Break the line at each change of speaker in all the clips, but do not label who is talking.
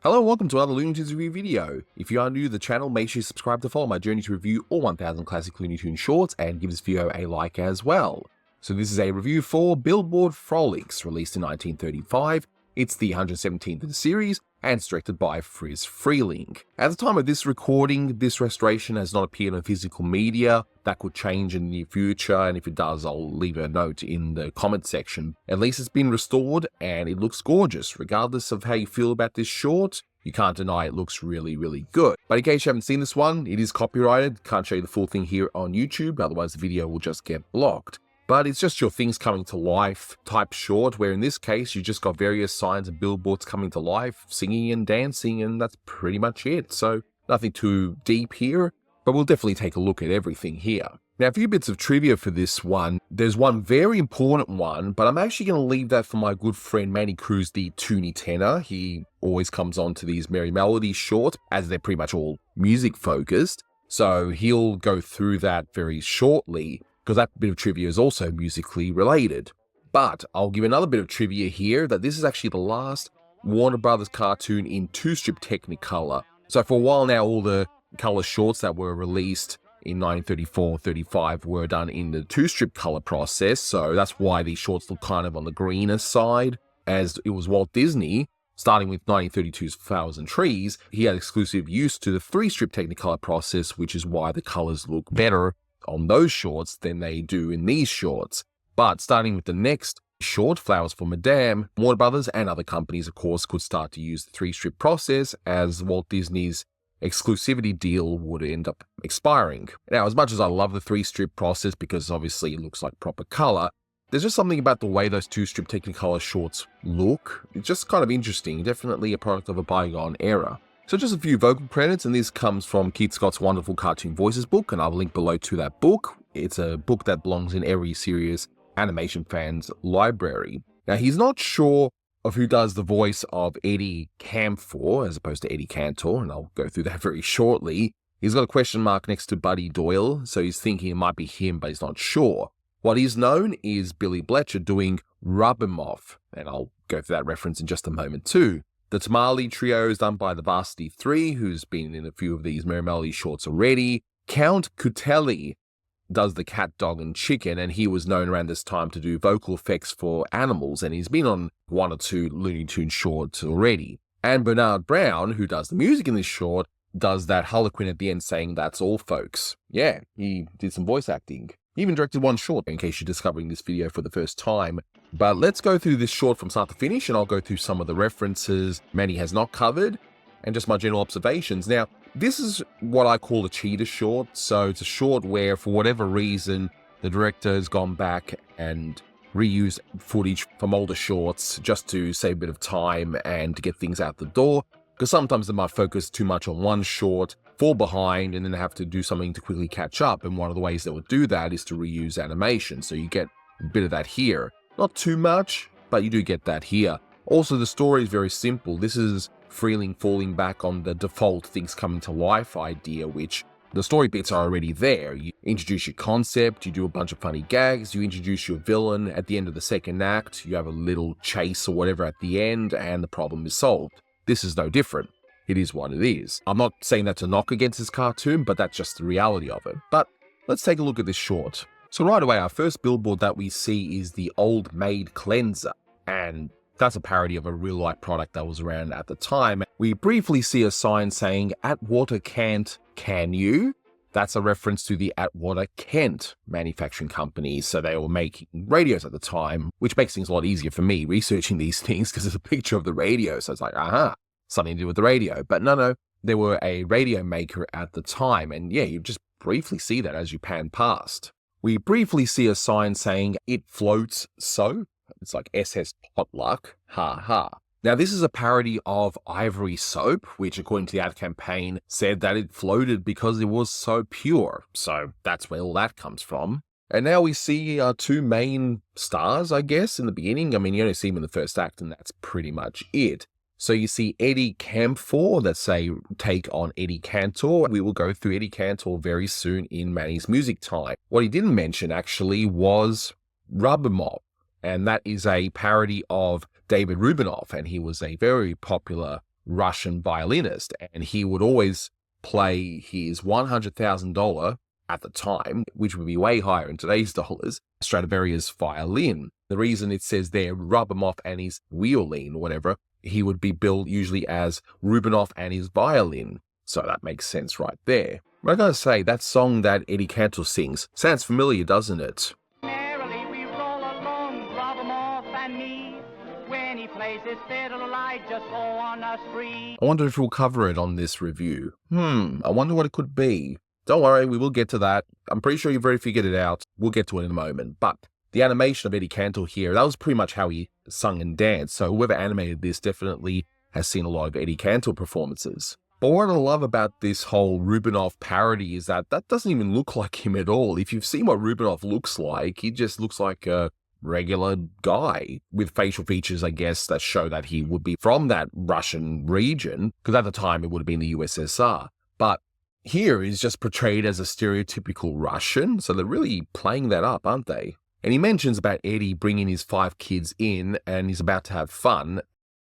Hello and welcome to another Looney Tunes review video. If you are new to the channel, make sure you subscribe to follow my journey to review all 1000 classic Looney Tunes shorts and give this video a like as well. So this is a review for Billboard Frolics, released in 1935. It's the 117th in the series, and it's directed by Freeling. At the time of this recording, this restoration has not appeared on physical media. That could change in the near future, and if it does, I'll leave a note in the comment section. At least it's been restored, and it looks gorgeous. Regardless of how you feel about this short, you can't deny it looks really, really good. But in case you haven't seen this one, it is copyrighted. Can't show you the full thing here on YouTube, otherwise the video will just get blocked. But it's just your things coming to life type short, where in this case, you just got various signs of billboards coming to life, singing and dancing, and that's pretty much it. So nothing too deep here, but we'll definitely take a look at everything here. Now, a few bits of trivia for this one. There's one very important one, but I'm actually going to leave that for my good friend Manny, the Toonie tenor. He always comes on to these Merrily shorts, as they're pretty much all music focused. So he'll go through that very shortly, because that bit of trivia is also musically related. But I'll give another bit of trivia here, that this is actually the last Warner Brothers cartoon in 2-strip Technicolor. So for a while now, all the color shorts that were released in 1934-35 were done in the 2-strip color process, so that's why these shorts look kind of on the greener side, as it was Walt Disney, starting with 1932's Flowers and Trees, he had exclusive use to the 3-strip Technicolor process, which is why the colors look better on those shorts than they do in these shorts. But starting with the next short, Flowers for Madame, Warner Brothers and other companies, of course, could start to use the 3-strip process, as Walt Disney's exclusivity deal would end up expiring. Now, as much as I love the 3-strip process, because obviously it looks like proper color, there's just something about the way those 2-strip Technicolor shorts look. It's just kind of interesting, definitely a product of a bygone era. So just a few vocal credits, and this comes from Keith Scott's wonderful Cartoon Voices book, and I'll link below to that book. It's a book that belongs in every serious animation fan's library. Now, he's not sure of who does the voice of Eddie Cantor as opposed to Eddie Cantor, and I'll go through that very shortly. He's got a question mark next to Buddy Doyle, so he's thinking it might be him, but he's not sure. What is known is Billy Bletcher doing Rub 'Em Off, and I'll go through that reference in just a moment too. The Tamale Trio is done by the Varsity 3, who's been in a few of these Merrily shorts already. Count Cutelli does the Cat, Dog, and Chicken, and he was known around this time to do vocal effects for animals, and he's been on 1 or 2 Looney Tunes shorts already. And Bernard Brown, who does the music in this short, does that harlequin at the end saying, "That's all, folks." Yeah, he did some voice acting. He even directed one short, in case you're discovering this video for the first time. But let's go through this short from start to finish, and I'll go through some of the references Manny has not covered, and just my general observations. Now, this is what I call a cheater short, so it's a short where, for whatever reason, the director has gone back and reused footage from older shorts just to save a bit of time and to get things out the door, because sometimes they might focus too much on one short, fall behind, and then have to do something to quickly catch up, and one of the ways they would do that is to reuse animation, so you get a bit of that here. Not too much, but you do get that here. Also, the story is very simple. This is Freeling falling back on the default things coming to life idea, which the story bits are already there. You introduce your concept, you do a bunch of funny gags, you introduce your villain at the end of the second act, you have a little chase or whatever at the end, and the problem is solved. This is no different. It is what it is. I'm not saying that's a knock against this cartoon, but that's just the reality of it. But let's take a look at this short. So right away, our first billboard that we see is the Old Maid Cleanser, and that's a parody of a real-life product that was around at the time. We briefly see a sign saying, "Atwater can't, can you?" That's a reference to the Atwater Kent manufacturing company, so they were making radios at the time, which makes things a lot easier for me researching these things, because there's a picture of the radio, so it's like, aha, something to do with the radio. But no, they were a radio maker at the time, and yeah, you just briefly see that as you pan past. We briefly see a sign saying, "It floats so." It's like SS Potluck, ha ha. Now, this is a parody of Ivory Soap, which according to the ad campaign said that it floated because it was so pure. So that's where all that comes from. And now we see our 2 main stars, I guess, in the beginning. I mean, you only see them in the first act, and that's pretty much it. So you see Eddie Cantor, that's a take on Eddie Cantor. We will go through Eddie Cantor very soon in Manny's Music Time. What he didn't mention, actually, was Rub 'Em Off, and that is a parody of David Rubinoff, and he was a very popular Russian violinist, and he would always play his $100,000 at the time, which would be way higher in today's dollars, Stradivarius violin. The reason it says there Rubinoff and his violin or whatever, he would be billed usually as Rubinoff and his violin. So that makes sense right there. But I gotta say, that song that Eddie Cantor sings sounds familiar, doesn't it?
Merrily we roll along, Rubinoff and me. When he plays his fiddle, I just go on a spree.
I wonder if we'll cover it on this review. I wonder what it could be. Don't worry, we will get to that. I'm pretty sure you've already figured it out. We'll get to it in a moment. But the animation of Eddie Cantor here, that was pretty much how he sung and danced. So whoever animated this definitely has seen a lot of Eddie Cantor performances. But what I love about this whole Rubinoff parody is that doesn't even look like him at all. If you've seen what Rubinoff looks like, he just looks like a regular guy with facial features, I guess, that show that he would be from that Russian region, because at the time it would have been the USSR. But here he's just portrayed as a stereotypical Russian, so they're really playing that up, aren't they? And he mentions about Eddie bringing his 5 kids in, and he's about to have fun.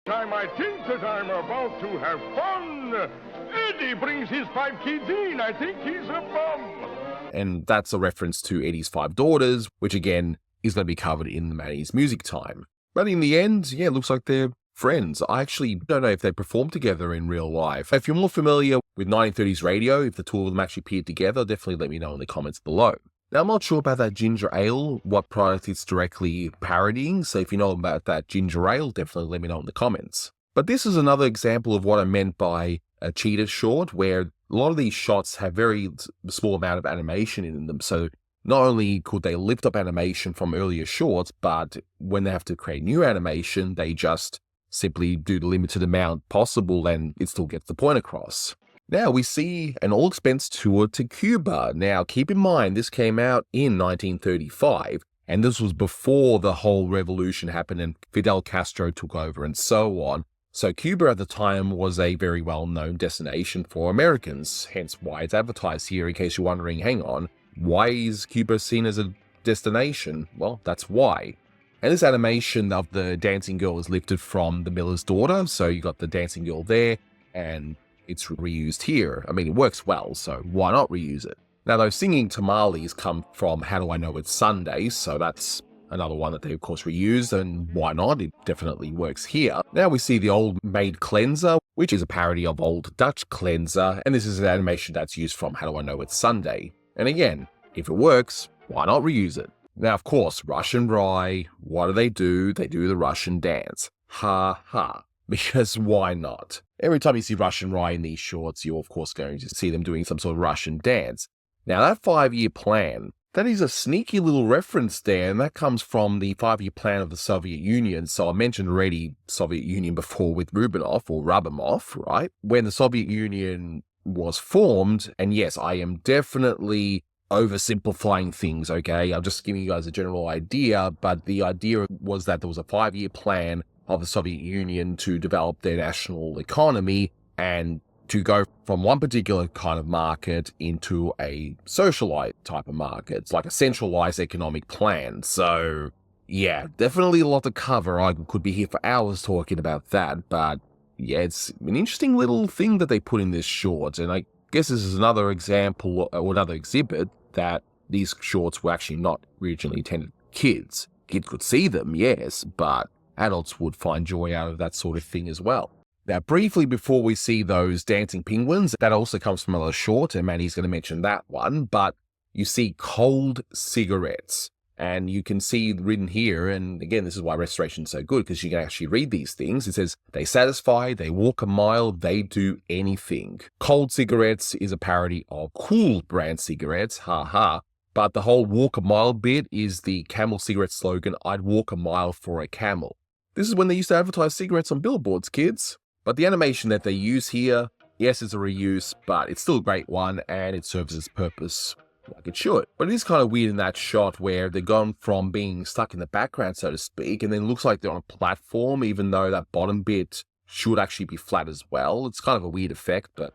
I think that I'm about to have fun. Eddie brings his 5 kids in. I think he's a bum.
And that's a reference to Eddie's 5 daughters, which again is going to be covered in Manny's music time. But in the end, yeah, it looks like they're friends. I actually don't know if they performed together in real life. If you're more familiar with 1930s radio, if the two of them actually appeared together, definitely let me know in the comments below. Now, I'm not sure about that ginger ale, what product it's directly parodying, so if you know about that ginger ale, definitely let me know in the comments. But this is another example of what I meant by a cheetah short, where a lot of these shots have very small amount of animation in them, so not only could they lift up animation from earlier shorts, but when they have to create new animation, they just simply do the limited amount possible and it still gets the point across. Now we see an all-expense tour to Cuba. Now keep in mind, this came out in 1935, and this was before the whole revolution happened and Fidel Castro took over and so on. So Cuba at the time was a very well-known destination for Americans, hence why it's advertised here in case you're wondering, hang on, why is Cuba seen as a destination? Well, that's why. And this animation of the dancing girl is lifted from The Miller's Daughter, so you got the dancing girl there, and it's reused here. I mean, it works well, so why not reuse it? Now, those singing tamales come from How Do I Know It's Sunday, so that's another one that they, of course, reused, and why not? It definitely works here. Now we see the Old Maid Cleanser, which is a parody of Old Dutch Cleanser, and this is an animation that's used from How Do I Know It's Sunday. And again, if it works, why not reuse it? Now, of course, Russian Rye, what do? They do the Russian dance. Ha ha. Because why not? Every time you see Russian Rye in these shorts, you're of course going to see them doing some sort of Russian dance. Now that 5-year plan, that is a sneaky little reference there, and that comes from the 5-year plan of the Soviet Union. So I mentioned already Soviet Union before with Rubinoff or Rubimoff, right? When the Soviet Union was formed, and yes, I am definitely oversimplifying things, okay? I'm just giving you guys a general idea, but the idea was that there was a 5-year plan of the Soviet Union to develop their national economy and to go from one particular kind of market into a socialite type of market. It's like a centralized economic plan. So yeah, definitely a lot to cover. I could be here for hours talking about that, but yeah, it's an interesting little thing that they put in this short. And I guess this is another example or another exhibit that these shorts were actually not originally intended for kids. Kids could see them, yes, but adults would find joy out of that sort of thing as well. Now, briefly before we see those dancing penguins, that also comes from another short, and Manny's going to mention that one, but you see cold cigarettes, and you can see written here, and again, this is why restoration is so good, because you can actually read these things. It says, they satisfy, they walk a mile, they do anything. Cold cigarettes is a parody of Cool brand cigarettes, haha. But the whole walk a mile bit is the Camel cigarette slogan, I'd walk a mile for a camel. This is when they used to advertise cigarettes on billboards, kids. But the animation that they use here, yes, it's a reuse, but it's still a great one and it serves its purpose like it should. But it is kind of weird in that shot where they're gone from being stuck in the background, so to speak, and then it looks like they're on a platform, even though that bottom bit should actually be flat as well. It's kind of a weird effect, but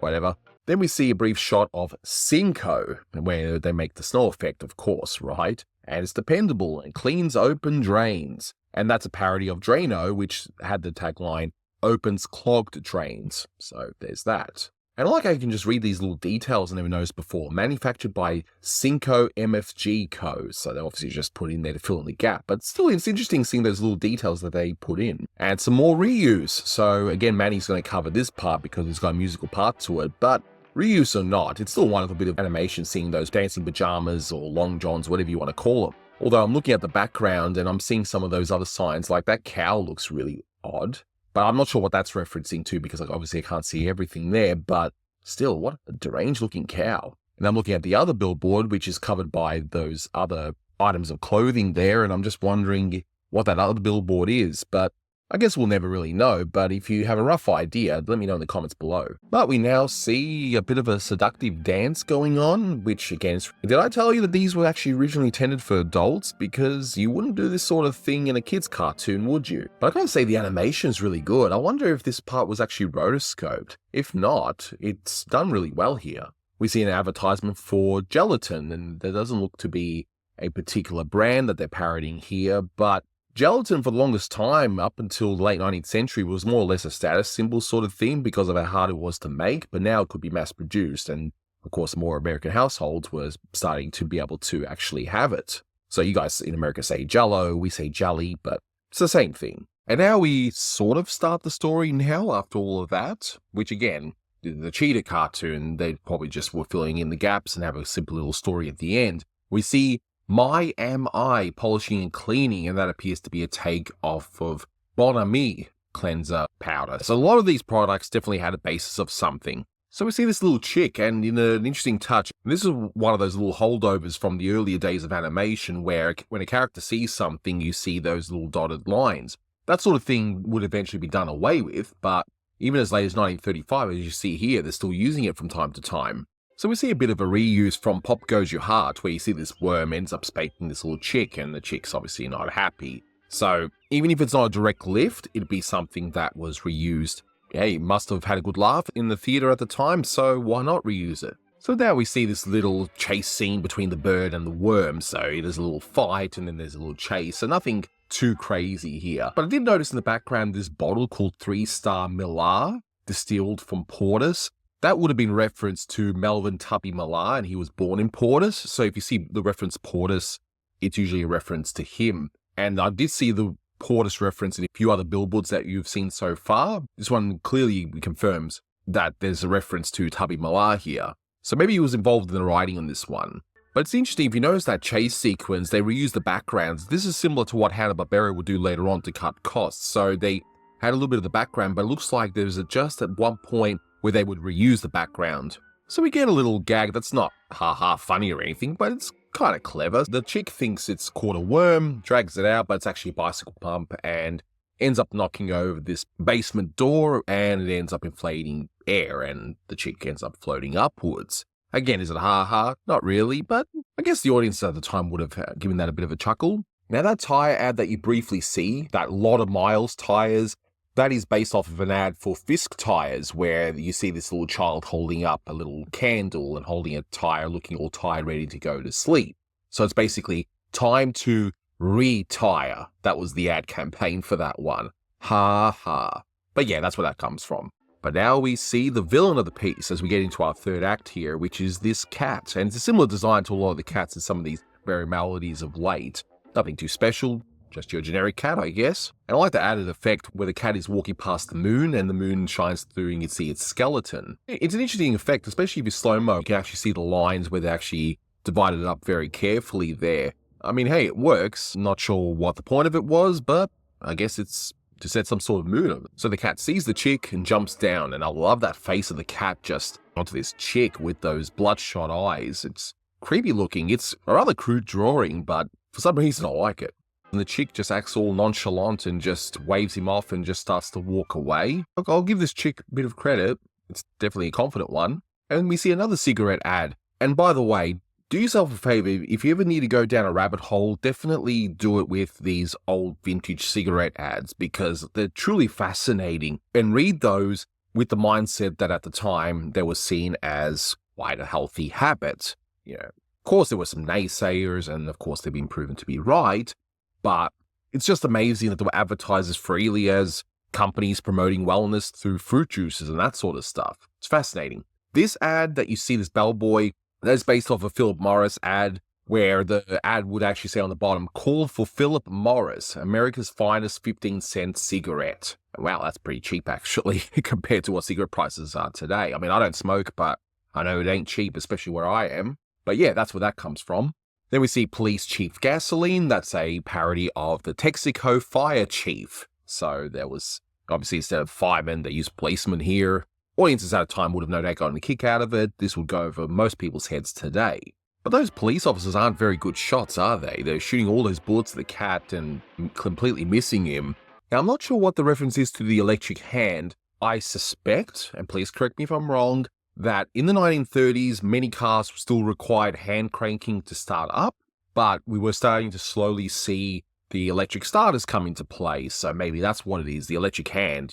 whatever. Then we see a brief shot of Cinco, where they make the snow effect, of course, right? And it's dependable and cleans open drains. And that's a parody of Drano, which had the tagline, opens clogged drains. So there's that. And I like how you can just read these little details I never noticed before. Manufactured by Cinco MFG Co. So they obviously just put in there to fill in the gap. But still, it's interesting seeing those little details that they put in. And some more reuse. So again, Manny's going to cover this part because it's got a musical part to it. But reuse or not, it's still one of a bit of animation seeing those dancing pajamas or long johns, whatever you want to call them. Although I'm looking at the background and I'm seeing some of those other signs, like that cow looks really odd. But I'm not sure what that's referencing to because obviously I can't see everything there, but still, what a deranged looking cow. And I'm looking at the other billboard, which is covered by those other items of clothing there, and I'm just wondering what that other billboard is, but I guess we'll never really know, but if you have a rough idea, let me know in the comments below. But we now see a bit of a seductive dance going on, which again, did I tell you that these were actually originally intended for adults? Because you wouldn't do this sort of thing in a kid's cartoon, would you? But I gotta say the animation is really good. I wonder if this part was actually rotoscoped. If not, it's done really well here. We see an advertisement for gelatin, and there doesn't look to be a particular brand that they're parodying here, but gelatin for the longest time, up until the late 19th century, was more or less a status symbol sort of thing because of how hard it was to make, but now it could be mass produced, and of course more American households were starting to be able to actually have it. So you guys in America say jello, we say jelly, but it's the same thing. And now we sort of start the story now after all of that, which again, the cheetah cartoon, they probably just were filling in the gaps and have a simple little story at the end. We see My Am I polishing and cleaning, and that appears to be a take off of Bon Ami cleanser powder. So a lot of these products definitely had a basis of something. So we see this little chick, and in an interesting touch, this is one of those little holdovers from the earlier days of animation where when a character sees something, you see those little dotted lines. That sort of thing would eventually be done away with, but even as late as 1935, as you see here, they're still using it from time to time. So we see a bit of a reuse from Pop Goes Your Heart, where you see this worm ends up spanking this little chick, and the chick's obviously not happy. So even if it's not a direct lift, it'd be something that was reused. Yeah, you must have had a good laugh in the theater at the time, so why not reuse it? So now we see this little chase scene between the bird and the worm. So there's a little fight, and then there's a little chase, so nothing too crazy here. But I did notice in the background this bottle called 3-Star Millar, distilled from Portis. That would have been referenced to Melvin Tubby Millar, and he was born in Portis. So if you see the reference Portis, it's usually a reference to him. And I did see the Portis reference in a few other billboards that you've seen so far. This one clearly confirms that there's a reference to Tubby Millar here. So maybe he was involved in the writing on this one. But it's interesting, if you notice that chase sequence, they reuse the backgrounds. This is similar to what Hanna-Barbera would do later on to cut costs. So they had a little bit of the background, but it looks like there's just at one point where they would reuse the background. So we get a little gag that's not ha-ha funny or anything, but it's kind of clever. The chick thinks it's caught a worm, drags it out, but it's actually a bicycle pump, and ends up knocking over this basement door, and it ends up inflating air, and the chick ends up floating upwards. Again, is it ha-ha? Not really, but I guess the audience at the time would have given that a bit of a chuckle. Now that tire ad that you briefly see, that lot of miles tires, that is based off of an ad for Fisk tires, where you see this little child holding up a little candle and holding a tire, looking all tired, ready to go to sleep. So it's basically time to retire. That was the ad campaign for that one. Ha ha. But yeah, that's where that comes from. But now we see the villain of the piece as we get into our third act here, which is this cat. And it's a similar design to a lot of the cats in some of these very melodies of late. Nothing too special. Just your generic cat, I guess. And I like the added effect where the cat is walking past the moon and the moon shines through and you can see its skeleton. It's an interesting effect, especially if you slow-mo. You can actually see the lines where they actually divided it up very carefully there. I mean, hey, it works. Not sure what the point of it was, but I guess it's to set some sort of mood on it. So the cat sees the chick and jumps down, and I love that face of the cat just onto this chick with those bloodshot eyes. It's creepy looking. It's a rather crude drawing, but for some reason I like it. And the chick just acts all nonchalant and just waves him off and just starts to walk away. Look, I'll give this chick a bit of credit. It's definitely a confident one. And we see another cigarette ad. And by the way, do yourself a favor, if you ever need to go down a rabbit hole, definitely do it with these old vintage cigarette ads because they're truly fascinating. And read those with the mindset that at the time they were seen as quite a healthy habit. You know, of course there were some naysayers and of course they've been proven to be right. But it's just amazing that they were advertised as freely as companies promoting wellness through fruit juices and that sort of stuff. It's fascinating. This ad that you see, this bellboy, that's based off a Philip Morris ad, where the ad would actually say on the bottom, call for Philip Morris, America's finest 15-cent cigarette. Wow, that's pretty cheap, actually, compared to what cigarette prices are today. I mean, I don't smoke, but I know it ain't cheap, especially where I am. But yeah, that's where that comes from. Then we see Police Chief Gasoline. That's a parody of the Texaco Fire Chief. So there was, obviously, instead of firemen, they used policemen here. Audiences at the time would have no doubt gotten a kick out of it. This would go over most people's heads today. But those police officers aren't very good shots, are they? They're shooting all those bullets at the cat and completely missing him. Now, I'm not sure what the reference is to the electric hand. I suspect, and please correct me if I'm wrong, that in the 1930s, many cars still required hand cranking to start up, but we were starting to slowly see the electric starters come into play. So maybe that's what it is, the electric hand,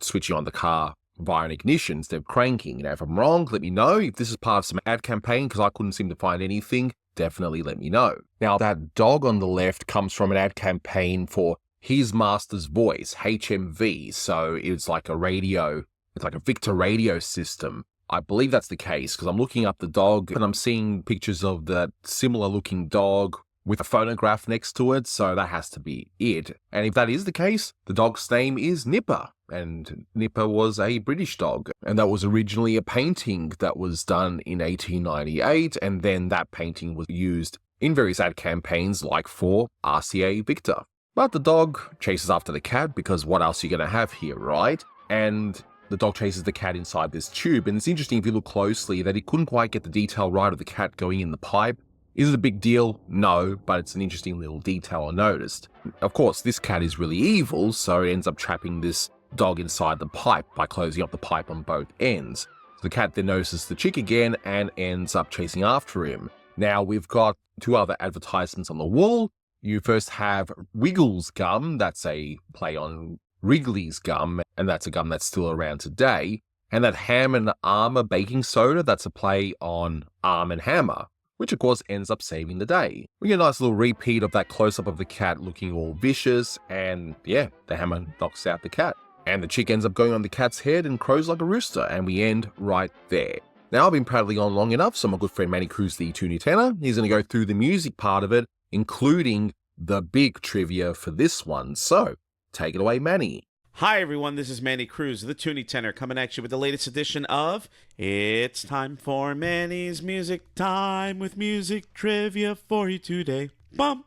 switching on the car via an ignition instead of cranking. If I'm wrong, let me know. If this is part of some ad campaign, because I couldn't seem to find anything, definitely let me know. Now, that dog on the left comes from an ad campaign for His Master's Voice, HMV. So it's like a radio, it's like a Victor radio system. I believe that's the case, because I'm looking up the dog and I'm seeing pictures of that similar looking dog with a phonograph next to it, so that has to be it. And if that is the case, the dog's name is Nipper, and Nipper was a British dog, and that was originally a painting that was done in 1898, and then that painting was used in various ad campaigns like for RCA Victor. But the dog chases after the cat, because what else are you going to have here, right? And the dog chases the cat inside this tube, and it's interesting if you look closely that it couldn't quite get the detail right of the cat going in the pipe. Is it a big deal? No, but it's an interesting little detail I noticed. Of course, this cat is really evil, so it ends up trapping this dog inside the pipe by closing up the pipe on both ends. So the cat then notices the chick again and ends up chasing after him. Now we've got two other advertisements on the wall. You first have Wiggles gum, that's a play on Wrigley's gum, and that's a gum that's still around today. And that Ham and Armour baking soda, that's a play on Arm and Hammer, which of course ends up saving the day. We get a nice little repeat of that close-up of the cat looking all vicious, and yeah, the hammer knocks out the cat. And the chick ends up going on the cat's head and crows like a rooster, and we end right there. Now, I've been prattling on long enough, so my good friend Manny Cruz, the Toonie Tenor, he's going to go through the music part of it, including the big trivia for this one. So, take it away, Manny.
Hi everyone, this is Manny Cruz, the Toonie Tenor, coming at you with the latest edition of It's Time for Manny's Music Time, with music trivia for you today. Bum!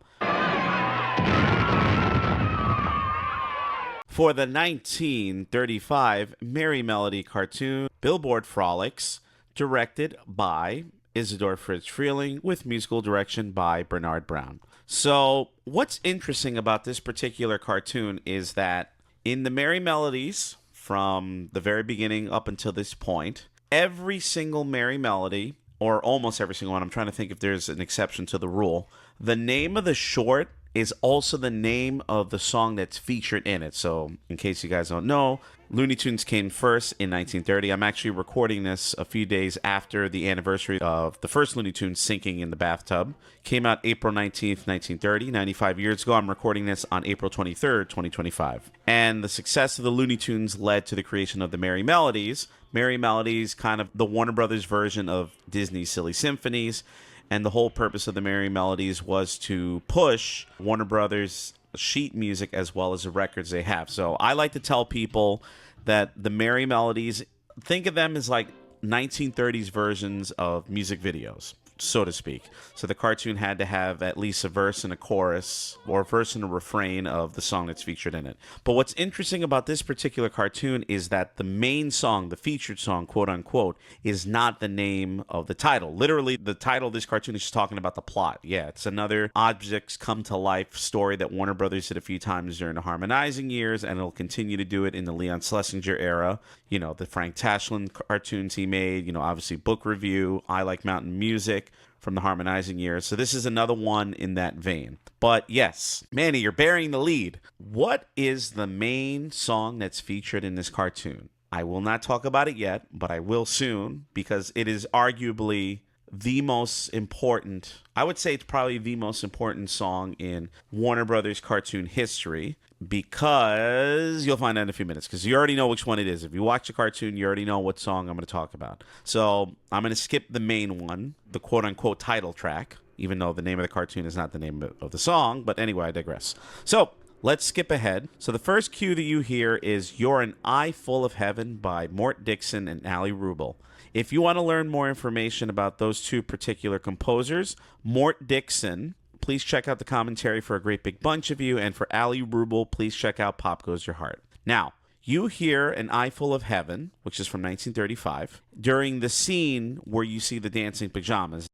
For the 1935 Merrily cartoon, Billboard Frolics, directed by Isidore Fritz Freeling, with musical direction by Bernard Brown. So, what's interesting about this particular cartoon is that in the Merry Melodies, from the very beginning up until this point, every single Merry Melody, or almost every single one, I'm trying to think if there's an exception to the rule, the name of the short is also the name of the song that's featured in it. So, in case you guys don't know, Looney Tunes came first in 1930. I'm actually recording this a few days after the anniversary of the first Looney Tunes sinking in the bathtub. Came out April 19th, 1930, 95 years ago. I'm recording this on April 23rd, 2025. And the success of the Looney Tunes led to the creation of the Merry Melodies. Merry Melodies, kind of the Warner Brothers version of Disney's Silly Symphonies. And the whole purpose of the Merry Melodies was to push Warner Brothers sheet music as well as the records they have. So I like to tell people that the Merry Melodies, think of them as like 1930s versions of music videos, so to speak. So the cartoon had to have at least a verse and a chorus, or a verse and a refrain of the song that's featured in it. But what's interesting about this particular cartoon is that the main song, the featured song, quote unquote, is not the name of the title. Literally, the title of this cartoon is just talking about the plot. Yeah, it's another objects come to life story that Warner Brothers did a few times during the harmonizing years, and it'll continue to do it in the Leon Schlesinger era. You know, the Frank Tashlin cartoons he made, you know, obviously Book Review, I Like Mountain Music from the harmonizing years. So this is another one in that vein. But yes, Manny, you're bearing the lead. What is the main song that's featured in this cartoon? I will not talk about it yet, but I will soon, because it is arguably the most important, I would say it's probably the most important song in Warner Brothers cartoon history. because you'll find out in a few minutes, because you already know which one it is. If you watch the cartoon, you already know what song I'm going to talk about. So I'm going to skip the main one, the quote-unquote title track, even though the name of the cartoon is not the name of the song. But anyway, I digress. So let's skip ahead. So the first cue that you hear is You're an Eye Full of Heaven by Mort Dixon and Ali Rubel. If you want to learn more information about those two particular composers, Mort Dixon, please check out the commentary for A Great Big Bunch of You, and for Ali Rubel, please check out Pop Goes Your Heart. Now, you hear An Eye Full of Heaven, which is from 1935, during the scene where you see the dancing pajamas.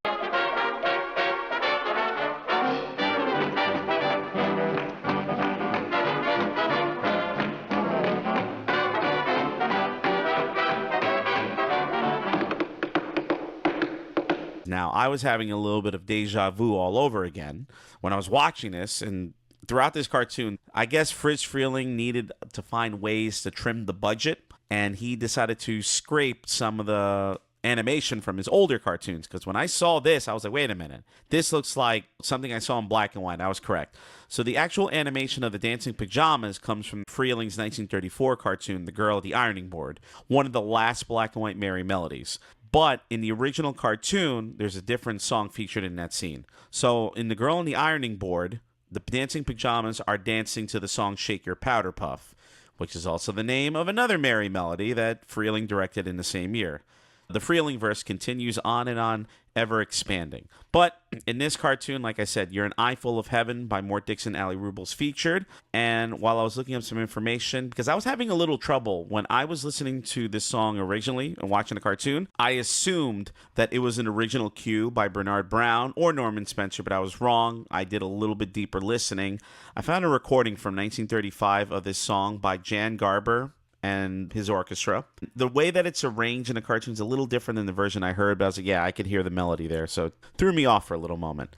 Now, I was having a little bit of deja vu all over again when I was watching this, and throughout this cartoon, I guess Fritz Freleng needed to find ways to trim the budget, and he decided to scrape some of the animation from his older cartoons, because when I saw this, I was like, wait a minute, this looks like something I saw in black and white. I was correct. So the actual animation of the dancing pajamas comes from Freleng's 1934 cartoon, The Girl at the Ironing Board, one of the last black and white Merry Melodies. But in the original cartoon, there's a different song featured in that scene. So in The Girl on the Ironing Board, the dancing pajamas are dancing to the song Shake Your Powder Puff, which is also the name of another Merry Melody that Freleng directed in the same year. The Freleng verse continues on and on, ever expanding. But in this cartoon, like I said, You're an Eye Full of Heaven by Mort Dixon, Ali Rubel's featured. And while I was looking up some information, because I was having a little trouble when I was listening to this song originally and watching the cartoon, I assumed that it was an original cue by Bernard Brown or Norman Spencer, but I was wrong. I did a little bit deeper listening. I found a recording from 1935 of this song by Jan Garber and his orchestra. The way that it's arranged in the cartoon is a little different than the version I heard, but I was like, yeah, I could hear the melody there, so it threw me off for a little moment.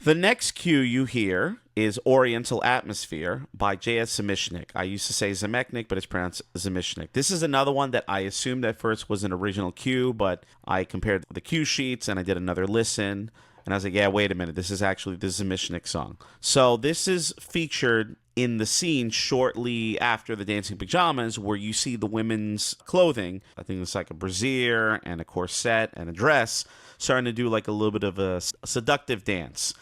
The next cue you hear is Oriental Atmosphere by J.S. Zemishnik. I used to say Zemechnik, but it's pronounced Zemishnik. This is another one that I assumed at first was an original cue, but I compared the cue sheets and I did another listen, and I was like, yeah, wait a minute, this is actually the Zemishnik song. So this is featured in the scene shortly after the dancing pajamas, where you see the women's clothing. I think it's like a brassiere and a corset and a dress, starting to do like a little bit of a seductive dance.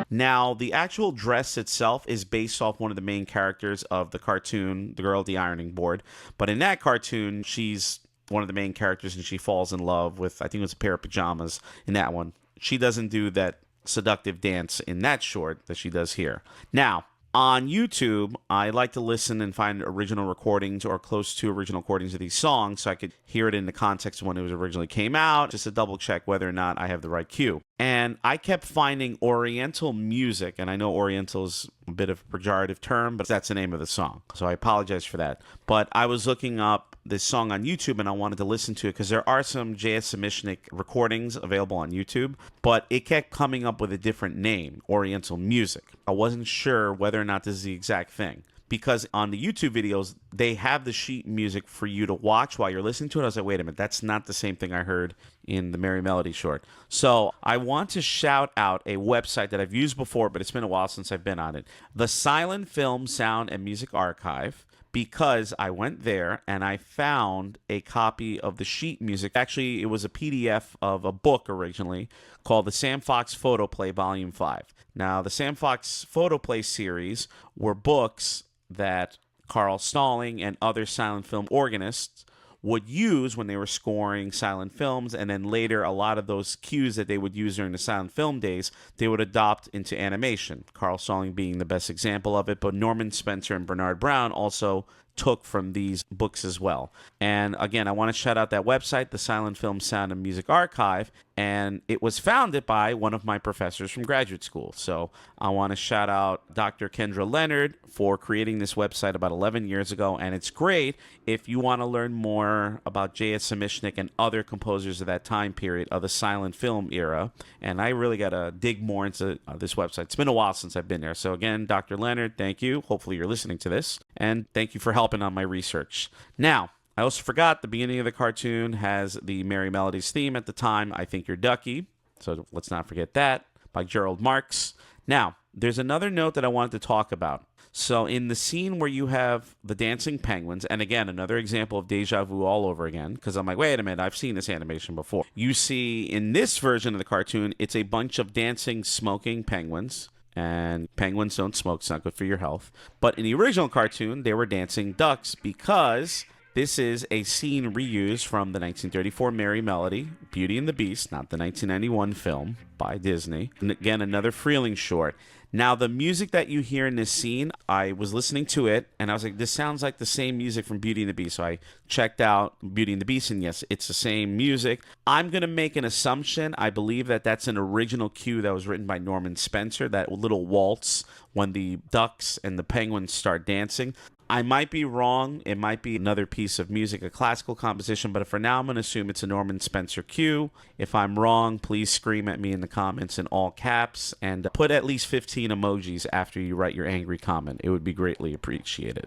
Now, the actual dress itself is based off one of the main characters of the cartoon, The Girl at the Ironing Board. But in that cartoon, she's one of the main characters, and she falls in love with, I think it was a pair of pajamas in that one. She doesn't do that seductive dance in that short that she does here. Now, on YouTube, I like to listen and find original recordings or close to original recordings of these songs so I could hear it in the context of when it was originally came out, just to double check whether or not I have the right cue. And I kept finding Oriental music, and I know Oriental is a bit of a pejorative term, but that's the name of the song, so I apologize for that. But I was looking up this song on YouTube, and I wanted to listen to it because there are some J.S. Zemishnik recordings available on YouTube, but it kept coming up with a different name, Oriental Music. I wasn't sure whether or not this is the exact thing, because on the YouTube videos, they have the sheet music for you to watch while you're listening to it. I was like, wait a minute, that's not the same thing I heard in the Merry Melody short. So I want to shout out a website that I've used before, but it's been a while since I've been on it. The Silent Film Sound and Music Archive, because I went there and I found a copy of the sheet music. Actually, it was a PDF of a book originally called the Sam Fox Photoplay Volume 5. Now, the Sam Fox Photoplay series were books that Carl Stalling and other silent film organists would use when they were scoring silent films, and then later a lot of those cues that they would use during the silent film days, they would adopt into animation. Carl Stalling being the best example of it, but Norman Spencer and Bernard Brown also took from these books as well. And again, I want to shout out that website, the Silent Film Sound and Music Archive, and it was founded by one of my professors from graduate school. So I want to shout out Dr. Kendra Leonard for creating this website about 11 years ago, and it's great if you want to learn more about J.S. Samishnik and other composers of that time period of the silent film era. And I really got to dig more into this website. It's been a while since I've been there. So again, Dr. Leonard, thank you. Hopefully you're listening to this. And thank you for helping on my research. Now, I also forgot the beginning of the cartoon has the Merry Melodies theme at the time, I Think You're Ducky. So let's not forget that, by Gerald Marks. Now, there's another note that I wanted to talk about. So in the scene where you have the dancing penguins, and again, another example of deja vu all over again, because I'm like, wait a minute, I've seen this animation before. You see in this version of the cartoon, it's a bunch of dancing, smoking penguins. And penguins don't smoke, it's not good for your health. But in the original cartoon, they were dancing ducks because this is a scene reused from the 1934 Merry Melody, Beauty and the Beast, not the 1991 film by Disney. And again, another Freeling short. Now, the music that you hear in this scene, I was listening to it, and I was like, this sounds like the same music from Beauty and the Beast. So I checked out Beauty and the Beast, and yes, it's the same music. I'm going to make an assumption. I believe that that's an original cue that was written by Norman Spencer, that little waltz when the ducks and the penguins start dancing. I might be wrong. It might be another piece of music, a classical composition, but for now, I'm going to assume it's a Norman Spencer cue. If I'm wrong, please scream at me in the comments in all caps and put at least 15 emojis after you write your angry comment. It would be greatly appreciated.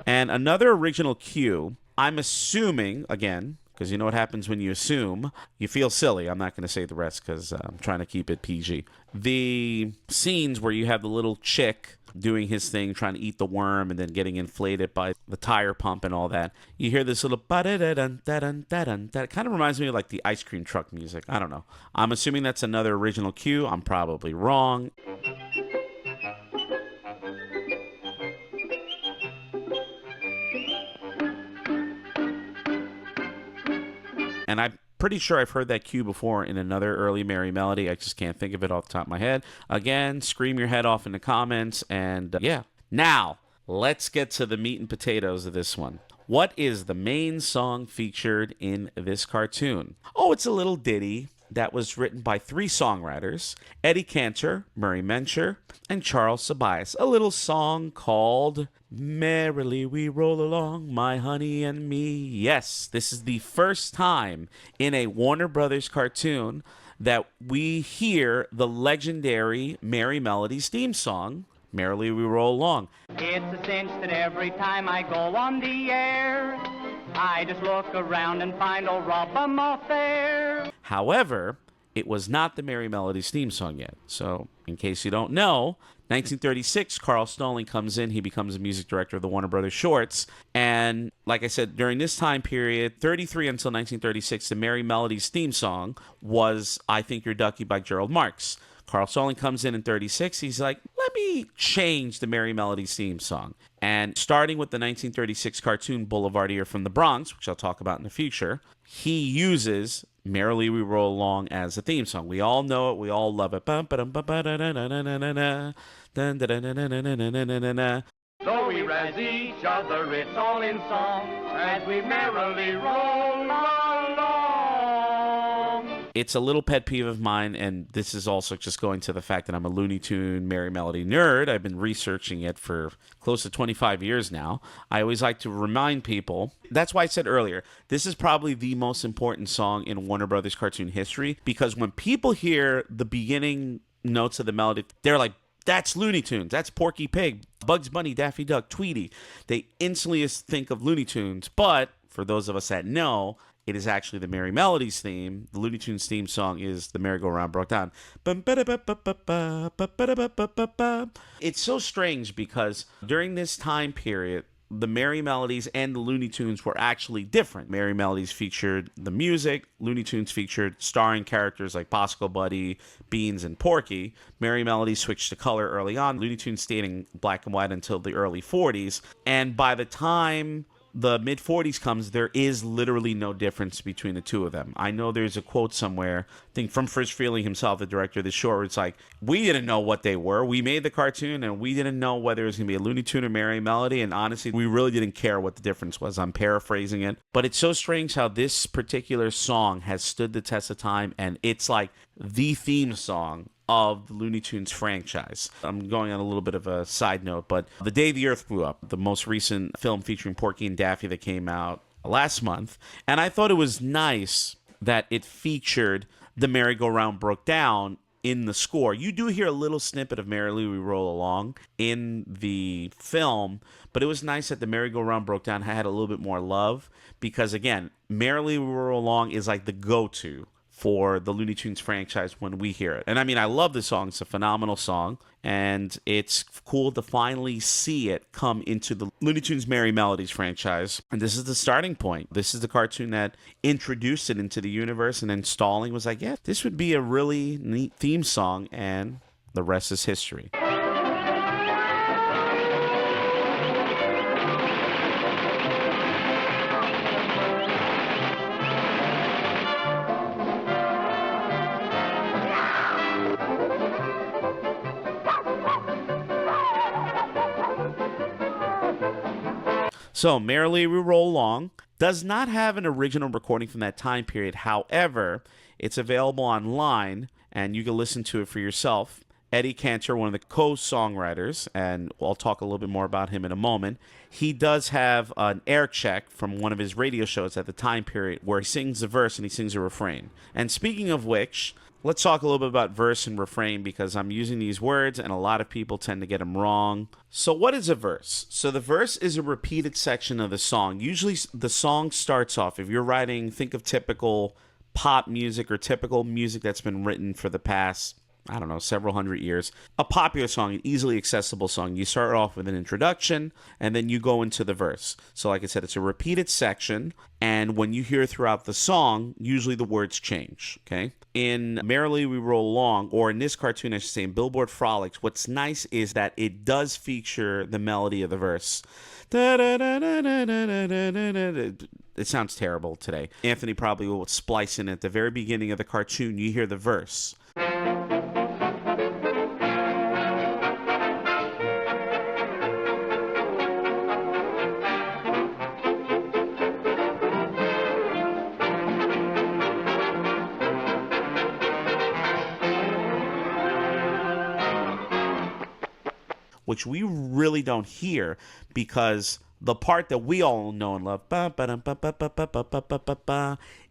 And another original cue, I'm assuming, again, because you know what happens when you assume, you feel silly. I'm not going to say the rest because I'm trying to keep it PG. The scenes where you have the little chick doing his thing, trying to eat the worm and then getting inflated by the tire pump and all that. You hear this little ba-da-da-dun-da-dun-da-dun. That kind of reminds me of like the ice cream truck music. I don't know. I'm assuming that's another original cue. I'm probably wrong. And I'm pretty sure I've heard that cue before in another early Merry Melody. I just can't think of it off the top of my head. Again, scream your head off in the comments. And yeah. Now, let's get to the meat and potatoes of this one. What is the main song featured in this cartoon? Oh, it's a little ditty that was written by 3 songwriters, Eddie Cantor, Murray Mencher, and Charles Tobias. A little song called Merrily We Roll Along, My Honey and Me. Yes, this is the first time in a Warner Brothers cartoon that we hear the legendary Merry Melodies theme song, Merrily We Roll Along.
It's a cinch that every time I go on the air, I just look around and find old Rob-a-Muff there.
However, it was not the Merry Melodies theme song yet. So, in case you don't know, 1936, Carl Stalling comes in. He becomes the music director of the Warner Brothers shorts. And like I said, during this time period, 33 until 1936, the Merry Melodies theme song was I Think You're Ducky by Gerald Marks. Carl Stalling comes in 36. He's like, let me change the Merry Melodies theme song. And starting with the 1936 cartoon Boulevardier from the Bronx, which I'll talk about in the future, he uses Merrily We Roll Along as a theme song. We all know it. We all love it.
Though we razz each other, it's all in song as we merrily roll along.
It's a little pet peeve of mine, and this is also just going to the fact that I'm a Looney Tune Merry Melody nerd. I've been researching it for close to 25 years now. I always like to remind people, that's why I said earlier, this is probably the most important song in Warner Brothers cartoon history, because when people hear the beginning notes of the melody, they're like, that's Looney Tunes, that's Porky Pig, Bugs Bunny, Daffy Duck, Tweety. They instantly think of Looney Tunes, but for those of us that know, it is actually the Merry Melodies theme. The Looney Tunes theme song is The Merry-Go-Round Broke Down. It's so strange because during this time period, the Merry Melodies and the Looney Tunes were actually different. Merry Melodies featured the music. Looney Tunes featured starring characters like Bosco Buddy, Beans, and Porky. Merry Melodies switched to color early on. Looney Tunes stayed in black and white until the early 40s. And by the time the mid 40s comes, there is literally no difference between the two of them. I know there's a quote somewhere, I think from Fritz Freeling himself, the director of the short, where it's like, we didn't know what they were. We made the cartoon and we didn't know whether it was going to be a Looney Tune or Merry Melody. And honestly, we really didn't care what the difference was. I'm paraphrasing it. But it's so strange how this particular song has stood the test of time. And it's like the theme song of the Looney Tunes franchise. I'm going on a little bit of a side note, but The Day the Earth Blew Up, the most recent film featuring Porky and Daffy that came out last month, and I thought it was nice that it featured The Merry-Go-Round Broke Down in the score. You do hear a little snippet of Merrily We Roll Along in the film, but it was nice that The Merry-Go-Round Broke Down had a little bit more love, because again, Merrily We Roll Along is like the go-to for the Looney Tunes franchise when we hear it. And I mean, I love the song. It's a phenomenal song. And it's cool to finally see it come into the Looney Tunes Merry Melodies franchise. And this is the starting point. This is the cartoon that introduced it into the universe, and then Stalling was like, yeah, this would be a really neat theme song. And the rest is history. So, Merrily We Roll Along does not have an original recording from that time period. However, it's available online, and you can listen to it for yourself. Eddie Cantor, one of the co-songwriters, and I'll talk a little bit more about him in a moment, he does have an air check from one of his radio shows at the time period where he sings a verse and he sings a refrain. And speaking of which, let's talk a little bit about verse and refrain, because I'm using these words and a lot of people tend to get them wrong. So what is a verse? So the verse is a repeated section of the song. Usually the song starts off, if you're writing, think of typical pop music or typical music that's been written for the past, I don't know, several hundred years. A popular song, an easily accessible song. You start off with an introduction, and then you go into the verse. So like I said, it's a repeated section, and when you hear throughout the song, usually the words change, okay? In Merrily We Roll Along, or in this cartoon, I should say, in Billboard Frolics, what's nice is that it does feature the melody of the verse. It sounds terrible today. Anthony probably will splice in at the very beginning of the cartoon, you hear the verse. Which we really don't hear, because the part that we all know and love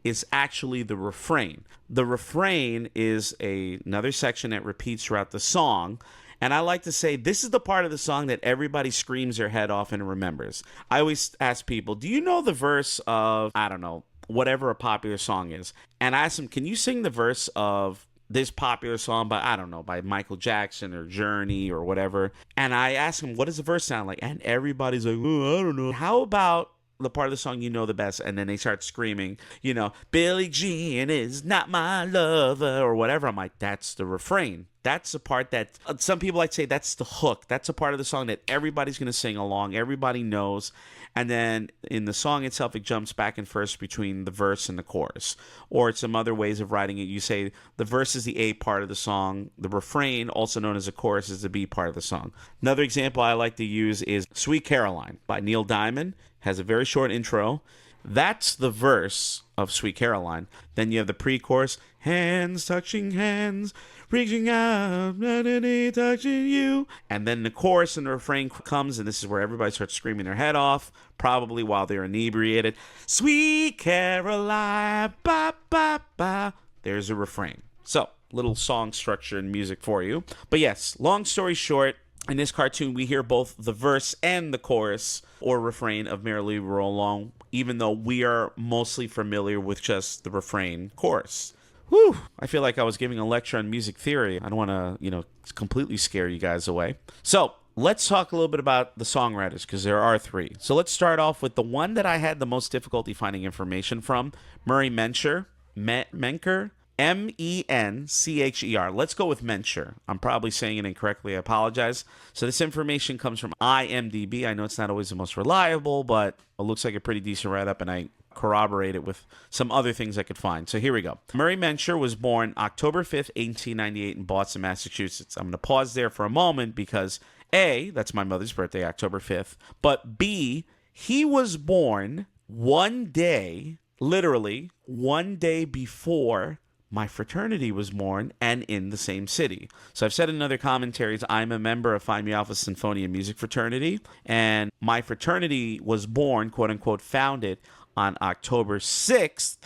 is actually the refrain. The refrain is another section that repeats throughout the song. And I like to say this is the part of the song that everybody screams their head off and remembers. I always ask people, do you know the verse of, I don't know, whatever a popular song is? And I ask them, can you sing the verse of this popular song by, I don't know, by Michael Jackson or Journey or whatever? And I ask him, what does the verse sound like? And everybody's like, oh, I don't know. How about the part of the song you know the best? And then they start screaming, you know, Billie Jean is not my lover or whatever. I'm like, that's the refrain. That's the part that some people like to say that's the hook. That's a part of the song that everybody's going to sing along. Everybody knows. And then in the song itself, it jumps back and forth between the verse and the chorus. Or some other ways of writing it. You say the verse is the A part of the song. The refrain, also known as the chorus, is the B part of the song. Another example I like to use is Sweet Caroline by Neil Diamond. Has a very short intro. That's the verse of Sweet Caroline. Then you have the pre-chorus, hands touching hands, reaching out, touching you. And then the chorus and the refrain comes, and this is where everybody starts screaming their head off, probably while they're inebriated. Sweet Caroline, ba, ba, ba. There's a refrain. So, little song structure and music for you. But yes, long story short, in this cartoon, we hear both the verse and the chorus or refrain of Merrily We Roll Along, even though we are mostly familiar with just the refrain chorus. Whew, I feel like I was giving a lecture on music theory. I don't want to, completely scare you guys away. So, let's talk a little bit about the songwriters, because there are three. So let's start off with the one that I had the most difficulty finding information from, Murray Mencher. Menker? Mencher. Let's go with Mencher. I'm probably saying it incorrectly. I apologize. So this information comes from IMDb. I know it's not always the most reliable, but it looks like a pretty decent write-up, and I corroborate it with some other things I could find. So here we go. Murray Mencher was born October 5th, 1898 in Boston, Massachusetts. I'm going to pause there for a moment because A, that's my mother's birthday, October 5th, but B, he was born one day, literally one day before my fraternity was born, and in the same city. So I've said in other commentaries, I'm a member of Phi Mu Alpha Sinfonia Music Fraternity, and my fraternity was born, quote-unquote, founded on October 6th,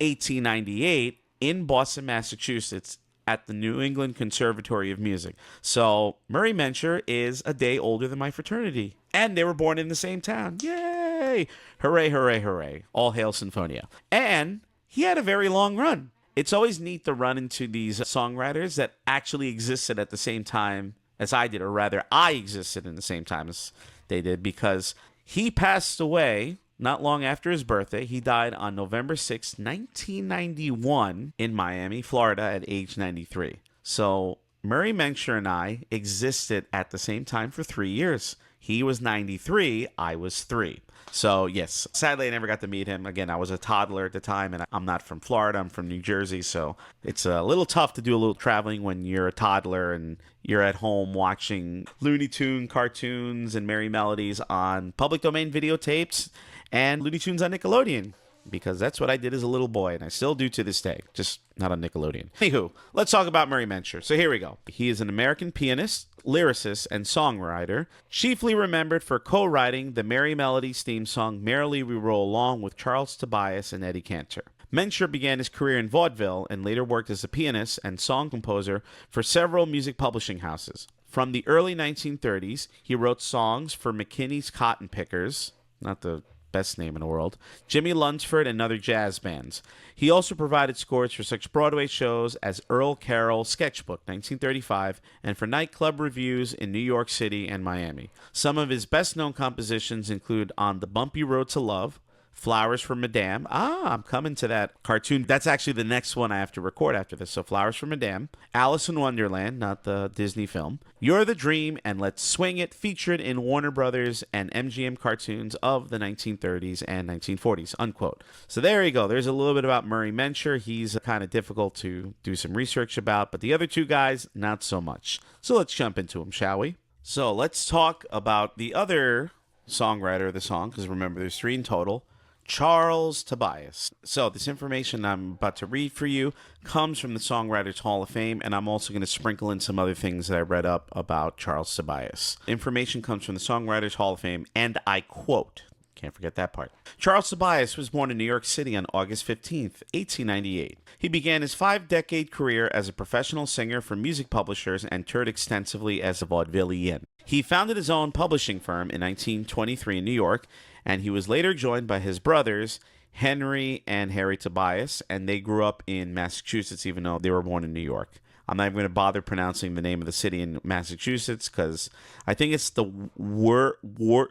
1898, in Boston, Massachusetts, at the New England Conservatory of Music. So Murray Mencher is a day older than my fraternity, and they were born in the same town. Yay! Hooray, hooray, hooray. All hail Sinfonia. And he had a very long run. It's always neat to run into these songwriters that actually existed at the same time as I did, or rather, I existed in the same time as they did, because he passed away not long after his birthday. He died on November 6, 1991 in Miami, Florida at age 93. So Murray Mencher and I existed at the same time for 3 years. He was 93, I was 3. So, yes, sadly, I never got to meet him. Again, I was a toddler at the time, and I'm not from Florida. I'm from New Jersey, so it's a little tough to do a little traveling when you're a toddler and you're at home watching Looney Tune cartoons and Merry Melodies on public domain videotapes and Looney Tunes on Nickelodeon, because that's what I did as a little boy, and I still do to this day, just not on Nickelodeon. Anywho, let's talk about Murray Mencher. So here we go. He is an American pianist, lyricist, and songwriter, chiefly remembered for co-writing the Merry Melodies theme song Merrily We Roll Along with Charles Tobias and Eddie Cantor. Mencher began his career in vaudeville and later worked as a pianist and song composer for several music publishing houses. From the early 1930s, he wrote songs for McKinney's Cotton Pickers, not the best name in the world, Jimmy Lunsford, and other jazz bands. He also provided scores for such Broadway shows as Earl Carroll's Sketchbook, 1935, and for nightclub reviews in New York City and Miami. Some of his best-known compositions include On the Bumpy Road to Love, Flowers for Madame. I'm coming to that cartoon. That's actually the next one I have to record after this. So Flowers for Madame, Alice in Wonderland, not the Disney film, You're the Dream, and Let's Swing It, featured in Warner Brothers and MGM cartoons of the 1930s and 1940s, unquote. So there you go. There's a little bit about Murray Mencher. He's kind of difficult to do some research about, but the other two guys, not so much. So let's jump into them, shall we? So let's talk about the other songwriter of the song, because remember, there's 3 in total. Charles Tobias. So this information I'm about to read for you comes from the Songwriters Hall of Fame, and I'm also going to sprinkle in some other things that I read up about Charles Tobias. Information comes from the Songwriters Hall of Fame, and I quote, can't forget that part. Charles Tobias was born in New York City on August 15th, 1898. He began his 5-decade career as a professional singer for music publishers and toured extensively as a vaudevillian. He founded his own publishing firm in 1923 in New York, and he was later joined by his brothers, Henry and Harry Tobias, and they grew up in Massachusetts, even though they were born in New York. I'm not even going to bother pronouncing the name of the city in Massachusetts, because I think it's the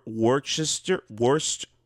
Worcester.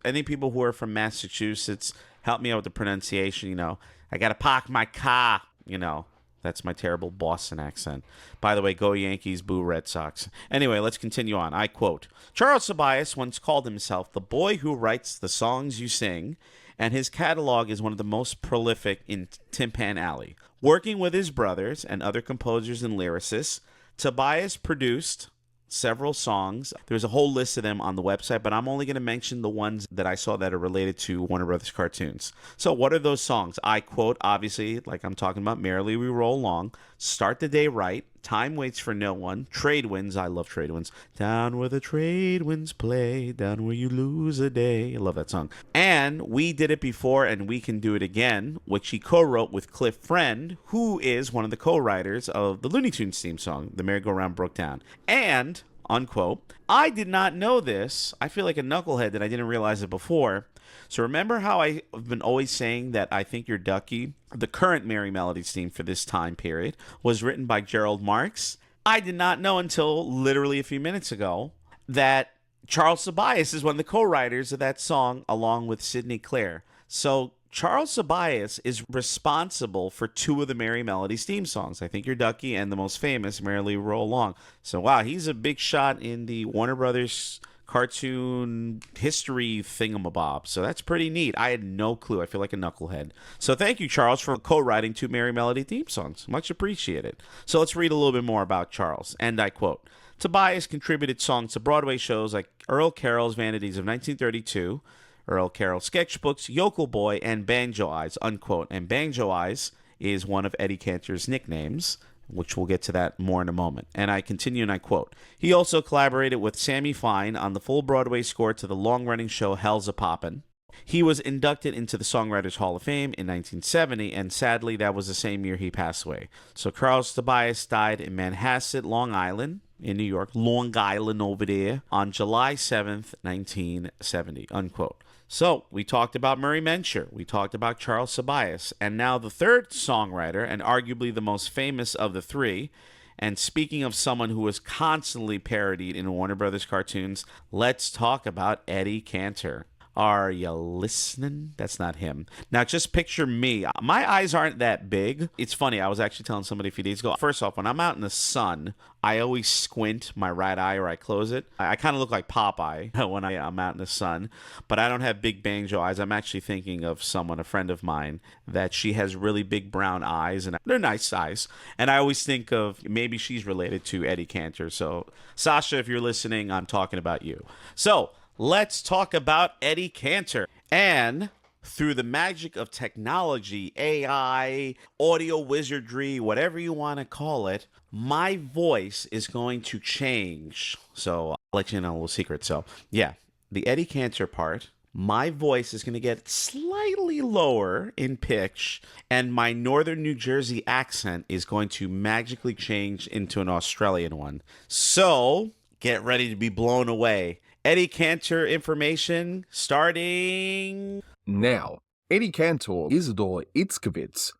Any people who are from Massachusetts, help me out with the pronunciation. You know, I got to park my car, you know. That's my terrible Boston accent. By the way, go Yankees, boo Red Sox. Anyway, let's continue on. I quote, Charles Tobias once called himself the boy who writes the songs you sing, and his catalog is one of the most prolific in Timpan Alley. Working with his brothers and other composers and lyricists, Tobias produced several songs. There's a whole list of them on the website, but I'm only going to mention the ones that I saw that are related to Warner Brothers cartoons. So what are those songs? I quote, obviously, like I'm talking about, Merrily We Roll Along, Start the Day Right, Time Waits for No One, Trade Winds, I love Trade Winds, Down Where the Trade Winds Play, Down Where You Lose a Day, I love that song. And We Did It Before and We Can Do It Again, which he co-wrote with Cliff Friend, who is one of the co-writers of the Looney Tunes theme song, The Merry-Go-Round Broke Down. And, unquote, I did not know this, I feel like a knucklehead that I didn't realize it before. So remember how I've been always saying that I Think You're Ducky? The current Merry Melodies theme for this time period was written by Gerald Marks. I did not know until literally a few minutes ago that Charles Tobias is one of the co-writers of that song along with Sidney Clare. So Charles Tobias is responsible for two of the Merry Melodies theme songs, I Think You're Ducky and the most famous, Merrily Roll Along. So wow, he's a big shot in the Warner Brothers cartoon history thingamabob. So that's pretty neat. I had no clue. I feel like a knucklehead. So thank you, Charles, for co-writing two Merry Melody theme songs. Much appreciated. So let's read a little bit more about Charles. And I quote, Tobias contributed songs to Broadway shows like Earl Carroll's Vanities of 1932, Earl Carroll sketchbooks, Yokel Boy, and Banjo Eyes, unquote. And Banjo Eyes is one of Eddie Cantor's nicknames, which we'll get to that more in a moment. And I continue and I quote, he also collaborated with Sammy Fine on the full Broadway score to the long-running show Hell's A-Poppin'. He was inducted into the Songwriters Hall of Fame in 1970, and sadly, that was the same year he passed away. So Charles Tobias died in Manhasset, Long Island, in New York, Long Island over there, on July 7th, 1970, unquote. So we talked about Murray Mencher, we talked about Charles Tobias, and now the third songwriter, and arguably the most famous of the three, and speaking of someone who was constantly parodied in Warner Brothers cartoons, let's talk about Eddie Cantor. Are you listening? That's not him. Now, just picture me. My eyes aren't that big. It's funny. I was actually telling somebody a few days ago. First off, when I'm out in the sun, I always squint my right eye or I close it. I kind of look like Popeye when I'm out in the sun, but I don't have big banjo eyes. I'm actually thinking of someone, a friend of mine, that she has really big brown eyes, and they're nice eyes. And I always think of maybe she's related to Eddie Cantor. So, Sasha, if you're listening, I'm talking about you. So, let's talk about Eddie Cantor. And through the magic of technology, AI, audio wizardry, whatever you want to call it, my voice is going to change. So I'll let you know a little secret. So yeah, the Eddie Cantor part, my voice is going to get slightly lower in pitch, and my northern New Jersey accent is going to magically change into an Australian one. So get ready to be blown away. Eddie Cantor information starting
now. Eddie Cantor Isidor Itzkowitz,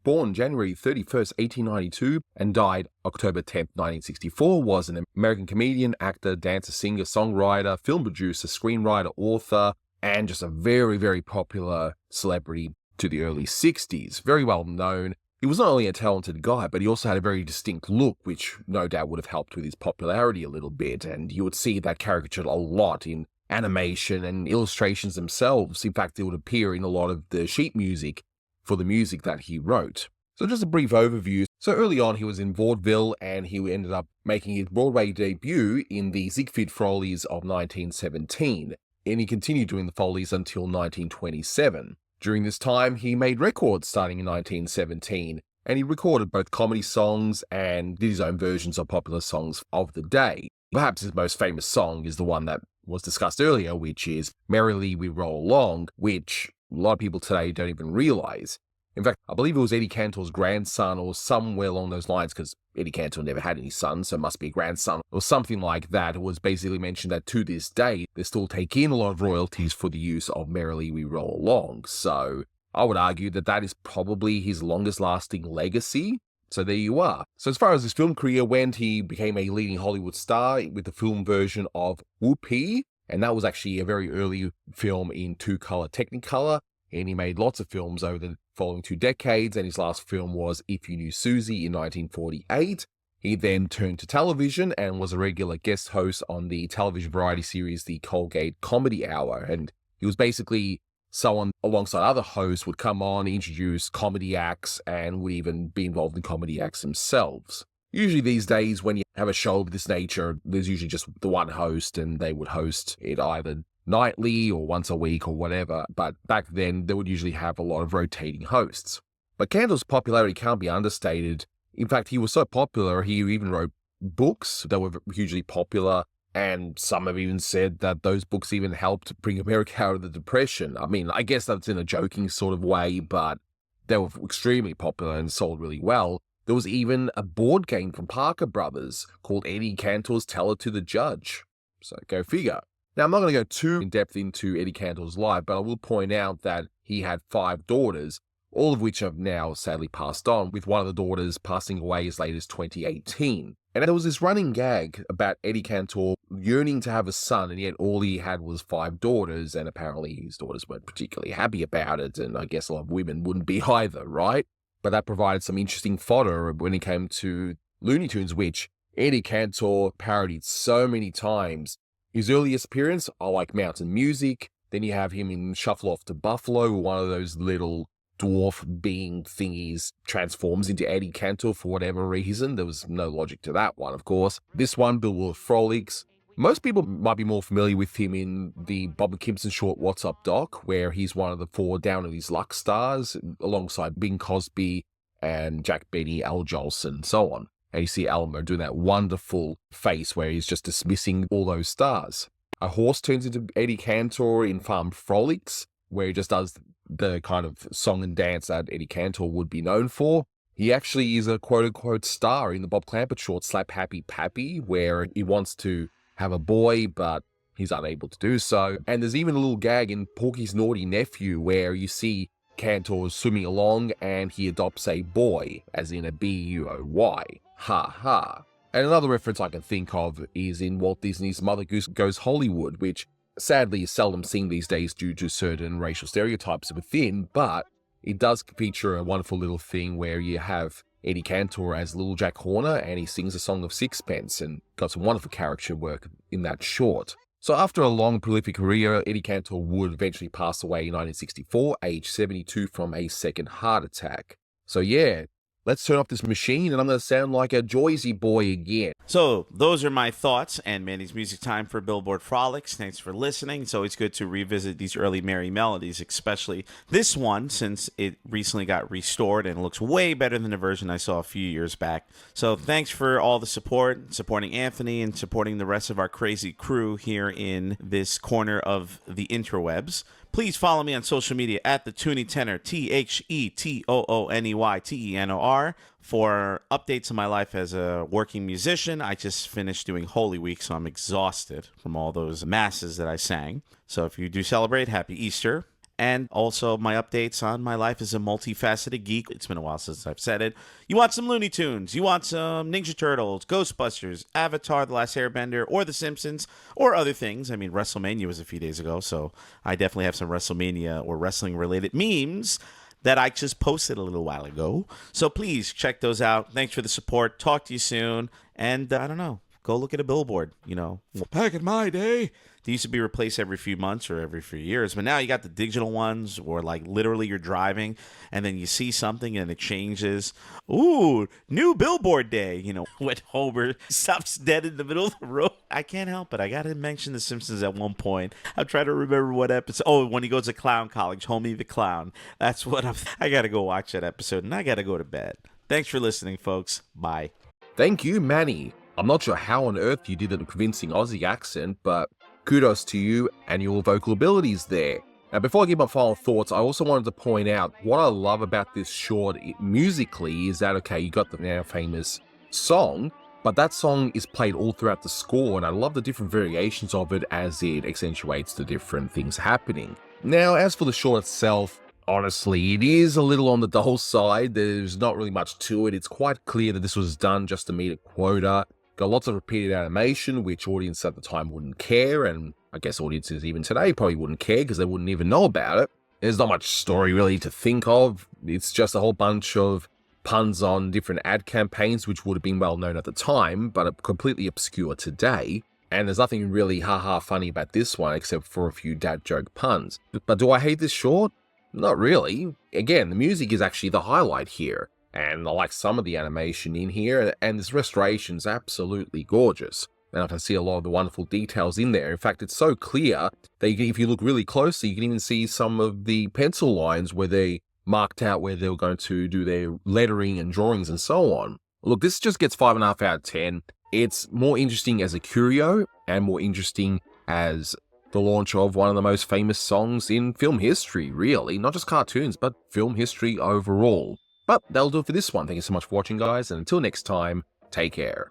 born January 31st, 1892 and died October 10th, 1964, was an American comedian, actor, dancer, singer, songwriter, film producer, screenwriter, author, and just a very, very popular celebrity to the early 60s. Very well known. He was not only a talented guy, but he also had a very distinct look, which no doubt would have helped with his popularity a little bit, and you would see that caricatured a lot in animation and illustrations themselves. In fact, it would appear in a lot of the sheet music for the music that he wrote. So just a brief overview. So early on, he was in vaudeville, and he ended up making his Broadway debut in the Ziegfeld Frolics of 1917, and he continued doing the Follies until 1927. During this time, he made records starting in 1917, and he recorded both comedy songs and did his own versions of popular songs of the day. Perhaps his most famous song is the one that was discussed earlier, which is Merrily We Roll Along, which a lot of people today don't even realize. In fact, I believe it was Eddie Cantor's grandson or somewhere along those lines, because Eddie Cantor never had any sons, so it must be a grandson or something like that. It was basically mentioned that to this day, they still take in a lot of royalties for the use of Merrily We Roll Along. So I would argue that that is probably his longest lasting legacy. So there you are. So as far as his film career went, he became a leading Hollywood star with the film version of Whoopee, and that was actually a very early film in 2-color Technicolor. And he made lots of films over the following 2 decades, and his last film was If You Knew Susie in 1948. He then turned to television and was a regular guest host on the television variety series The Colgate Comedy Hour, and he was basically someone alongside other hosts would come on, introduce comedy acts, and would even be involved in comedy acts themselves. Usually these days, when you have a show of this nature, there's usually just the one host, and they would host it either nightly or once a week or whatever, but back then they would usually have a lot of rotating hosts. But Cantor's popularity can't be understated. In fact, he was so popular, he even wrote books that were hugely popular, and some have even said that those books even helped bring America out of the Depression. I mean, I guess that's in a joking sort of way, but they were extremely popular and sold really well. There was even a board game from Parker Brothers called Eddie Cantor's Tell It to the Judge. So go figure. Now, I'm not going to go too in-depth into Eddie Cantor's life, but I will point out that he had 5 daughters, all of which have now sadly passed on, with one of the daughters passing away as late as 2018. And there was this running gag about Eddie Cantor yearning to have a son, and yet all he had was 5 daughters, and apparently his daughters weren't particularly happy about it, and I guess a lot of women wouldn't be either, right? But that provided some interesting fodder when it came to Looney Tunes, which Eddie Cantor parodied so many times. His earliest appearance are like Mountain Music, then you have him in Shuffle Off to Buffalo, one of those little dwarf being thingies transforms into Eddie Cantor for whatever reason. There was no logic to that one, of course. This one, Billboard Frolics. Most people might be more familiar with him in the Bob Kimpson short What's Up Doc, where he's one of the 4 Down on His Luck stars, alongside Bing Cosby and Jack Benny, Al Jolson, and so on. And you see Elmer doing that wonderful face where he's just dismissing all those stars. A horse turns into Eddie Cantor in Farm Frolics, where he just does the kind of song and dance that Eddie Cantor would be known for. He actually is a quote-unquote star in the Bob Clampett short Slap Happy Pappy, where he wants to have a boy, but he's unable to do so. And there's even a little gag in Porky's Naughty Nephew where you see Cantor swimming along and he adopts a boy, as in a B-U-O-Y. Ha ha. And another reference I can think of is in Walt Disney's Mother Goose Goes Hollywood, which sadly is seldom seen these days due to certain racial stereotypes within, but it does feature a wonderful little thing where you have Eddie Cantor as Little Jack Horner and he sings a song of Sixpence and got some wonderful character work in that short. So after a long prolific career, Eddie Cantor would eventually pass away in 1964, age 72 from a second heart attack. So yeah, let's turn off this machine and I'm going to sound like a Joyzy boy again.
So those are my thoughts and Manny's music time for Billboard Frolics. Thanks for listening. It's always good to revisit these early Merry melodies, especially this one since it recently got restored and looks way better than the version I saw a few years back. So thanks for all the support, supporting Anthony and supporting the rest of our crazy crew here in this corner of the interwebs. Please follow me on social media at the Toony Tenor, TheToonyTenor, for updates on my life as a working musician. I just finished doing Holy Week, so I'm exhausted from all those masses that I sang. So if you do celebrate, happy Easter. And also my updates on my life as a multifaceted geek. It's been a while since I've said it. You want some Looney Tunes, you want some Ninja Turtles, Ghostbusters, Avatar, The Last Airbender, or The Simpsons, or other things. I mean, WrestleMania was a few days ago, so I definitely have some WrestleMania or wrestling-related memes that I just posted a little while ago. So please check those out. Thanks for the support. Talk to you soon. And I don't know, go look at a billboard. You know, back in my day, they used to be replaced every few months or every few years. But now you got the digital ones or like literally you're driving and then you see something and it changes. Ooh, new billboard day. You know, when Homer stops dead in the middle of the road. I can't help it. I got to mention The Simpsons at one point. I'm trying to remember what episode. Oh, when he goes to clown college, Homie the Clown. That's what I got to go watch that episode and I got to go to bed. Thanks for listening, folks. Bye.
Thank you, Manny. I'm not sure how on earth you did a convincing Aussie accent, but kudos to you and your vocal abilities there. Now, before I give my final thoughts, I also wanted to point out what I love about this short musically is that, okay, you got the now famous song, but that song is played all throughout the score, and I love the different variations of it as it accentuates the different things happening. Now, as for the short itself, honestly, it is a little on the dull side. There's not really much to it. It's quite clear that this was done just to meet a quota. Got lots of repeated animation, which audience at the time wouldn't care, and I guess audiences even today probably wouldn't care because they wouldn't even know about it. There's not much story really to think of. It's just a whole bunch of puns on different ad campaigns, which would have been well known at the time, but are completely obscure today. And there's nothing really haha funny about this one, except for a few dad joke puns. But do I hate this short? Not really. Again, the music is actually the highlight here. And I like some of the animation in here, and this restoration's absolutely gorgeous. And I can see a lot of the wonderful details in there. In fact, it's so clear that if you look really closely, you can even see some of the pencil lines where they marked out where they were going to do their lettering and drawings and so on. Look, this just gets 5.5 out of 10. It's more interesting as a curio and more interesting as the launch of one of the most famous songs in film history, really. Not just cartoons, but film history overall. But that'll do it for this one. Thank you so much for watching, guys, and until next time, take care.